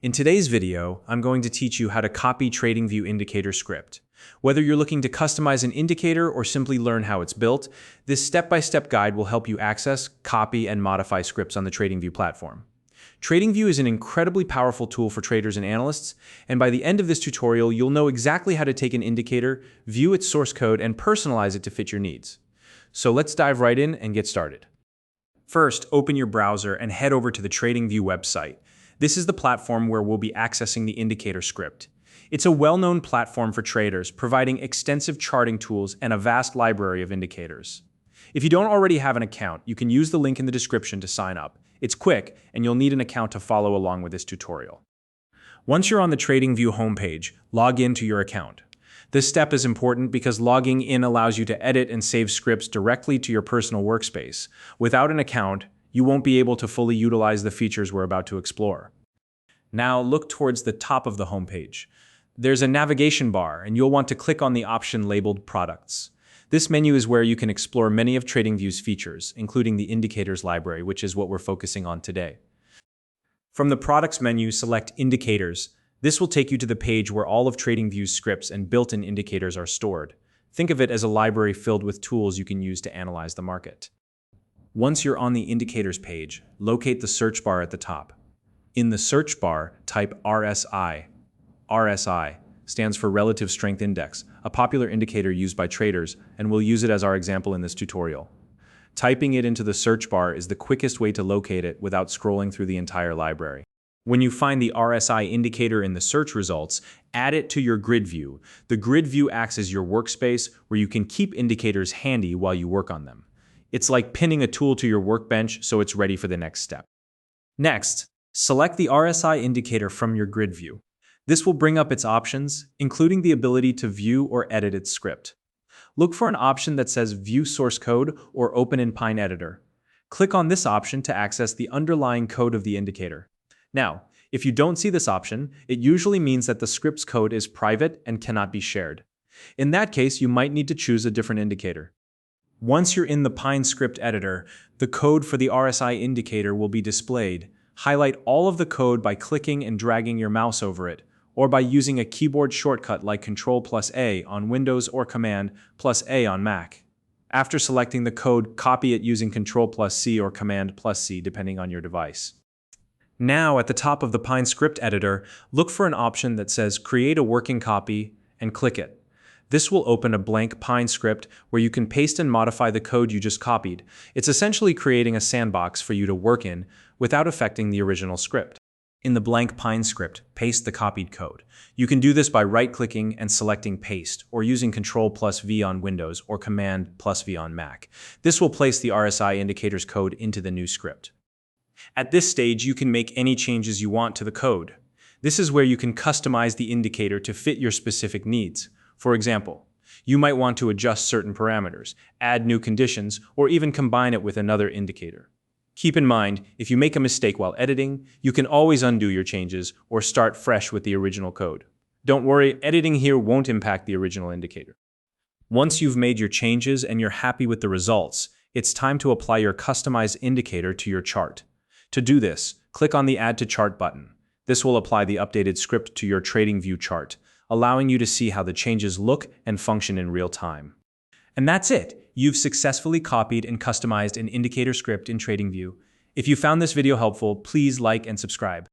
In today's video, I'm going to teach you how to copy Tradingview indicator script. Whether you're looking to customize an indicator or simply learn how it's built, this step-by-step guide will help you access, copy, and modify scripts on the Tradingview platform. Tradingview is an incredibly powerful tool for traders and analysts, and by the end of this tutorial, you'll know exactly how to take an indicator, view its source code, and personalize it to fit your needs. So let's dive right in and get started. First, open your browser and head over to the Tradingview website. This is the platform where we'll be accessing the indicator script. It's a well-known platform for traders, providing extensive charting tools and a vast library of indicators. If you don't already have an account, you can use the link in the description to sign up. It's quick, and you'll need an account to follow along with this tutorial. Once you're on the Tradingview homepage, log in to your account. This step is important because logging in allows you to edit and save scripts directly to your personal workspace. Without an account, you won't be able to fully utilize the features we're about to explore. Now look towards the top of the homepage. There's a navigation bar, and you'll want to click on the option labeled Products. This menu is where you can explore many of Tradingview's features, including the Indicators library, which is what we're focusing on today. From the Products menu, select Indicators. This will take you to the page where all of Tradingview's scripts and built-in indicators are stored. Think of it as a library filled with tools you can use to analyze the market. Once you're on the Indicators page, locate the search bar at the top. In the search bar, type RSI. RSI stands for Relative Strength Index, a popular indicator used by traders, and we'll use it as our example in this tutorial. Typing it into the search bar is the quickest way to locate it without scrolling through the entire library. When you find the RSI indicator in the search results, add it to your grid view. The grid view acts as your workspace where you can keep indicators handy while you work on them. It's like pinning a tool to your workbench so it's ready for the next step. Next, select the RSI indicator from your grid view. This will bring up its options, including the ability to view or edit its script. Look for an option that says View Source Code or Open in Pine Editor. Click on this option to access the underlying code of the indicator. Now, if you don't see this option, it usually means that the script's code is private and cannot be shared. In that case, you might need to choose a different indicator. Once you're in the Pine script editor, the code for the RSI indicator will be displayed. Highlight all of the code by clicking and dragging your mouse over it, or by using a keyboard shortcut like Ctrl+A on Windows or Command+A on Mac. After selecting the code, copy it using Ctrl+C or Command+C depending on your device. Now, at the top of the Pine script editor, look for an option that says Create a Working Copy and click it. This will open a blank Pine script where you can paste and modify the code you just copied. It's essentially creating a sandbox for you to work in without affecting the original script. In the blank Pine script, paste the copied code. You can do this by right-clicking and selecting Paste, or using Ctrl+V on Windows or Command+V on Mac. This will place the RSI indicator's code into the new script. At this stage, you can make any changes you want to the code. This is where you can customize the indicator to fit your specific needs. For example, you might want to adjust certain parameters, add new conditions, or even combine it with another indicator. Keep in mind, if you make a mistake while editing, you can always undo your changes or start fresh with the original code. Don't worry, editing here won't impact the original indicator. Once you've made your changes and you're happy with the results, it's time to apply your customized indicator to your chart. To do this, click on the Add to Chart button. This will apply the updated script to your Tradingview chart, allowing you to see how the changes look and function in real time. And that's it! You've successfully copied and customized an indicator script in Tradingview. If you found this video helpful, please like and subscribe.